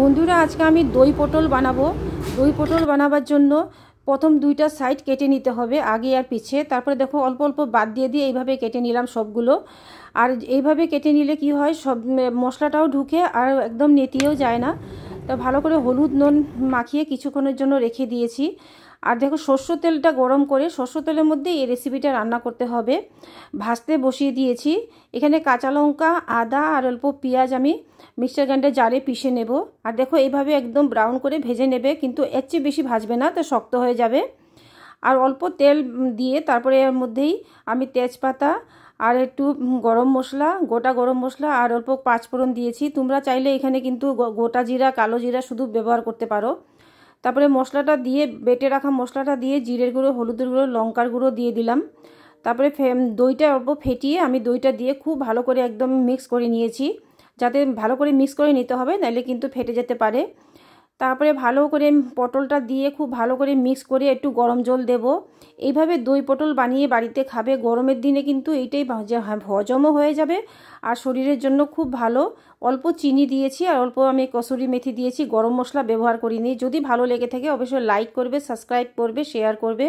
বন্ধুরা আজকে আমি দই পটল বানাবো। দই পটল বানাবার জন্য প্রথম দুইটা সাইড কেটে নিতে হবে, আগে আর পিছে। তারপরে দেখো অল্প অল্প বাদ দিয়ে দিয়ে এইভাবে কেটে নিলাম সবগুলো। আর এইভাবে কেটে নিলে কি হয়, সব মশলাটাও ঢুকে আর একদম নেতিয়েও যায় না। তো ভালো করে হলুদ নুন মাখিয়ে কিছুক্ষণের জন্য রেখে দিয়েছি। আর দেখো সর্ষের তেলটা গরম করে সর্ষের তেলের মধ্যে এই রেসিপিটা রান্না করতে হবে। ভাজতে বসিয়ে দিয়েছি। এখানে কাঁচা লঙ্কা, আদা আর অল্প পেঁয়াজ আমি মিক্সচার গ্রাইন্ডার জারে পিষে নেব। আর দেখো এইভাবে একদম ব্রাউন করে ভেজে নেবে, কিন্তু এর চেয়ে বেশি ভাজবে না, তো শক্ত হয়ে যাবে। আর অল্প তেল দিয়ে তারপরে এর মধ্যেই আমি তেজপাতা আর একটু গরম মশলা, গোটা গরম মশলা আর অল্প পাঁচফোড়ন দিয়েছি। তোমরা চাইলে এখানে কিন্তু গোটা জিরা, কালো জিরা শুধু ব্যবহার করতে পারো। তারপরে মশলাটা দিয়ে, বেটে রাখা মশলাটা দিয়ে জিরের গুঁড়ো, হলুদের গুঁড়ো, লঙ্কার গুঁড়ো দিয়ে দিলাম। তারপরে দইটা অল্প ফেটিয়ে আমি দইটা দিয়ে খুব ভালো করে একদম মিক্স করে নিয়েছি। যাতে ভালো করে মিক্স করে নিতে হবে, নাহলে কিন্তু ফেটে যেতে পারে। তারপরে ভালো করে পটলটা দিয়ে খুব ভালো করে মিক্স করে একটু গরম জল দেব। এইভাবে দই পটল বানিয়ে বাড়িতে খাবে। গরমের দিনে কিন্তু এইটাই হজমও হয়ে যাবে আর শরীরের জন্য খুব ভালো। অল্প চিনি দিয়েছি আর অল্প আমি কসুরি মেথি দিয়েছি, গরম মশলা ব্যবহার করিনি। যদি ভালো লেগে থাকে অবশ্যই লাইক করবে, সাবস্ক্রাইব করবে, শেয়ার করবে।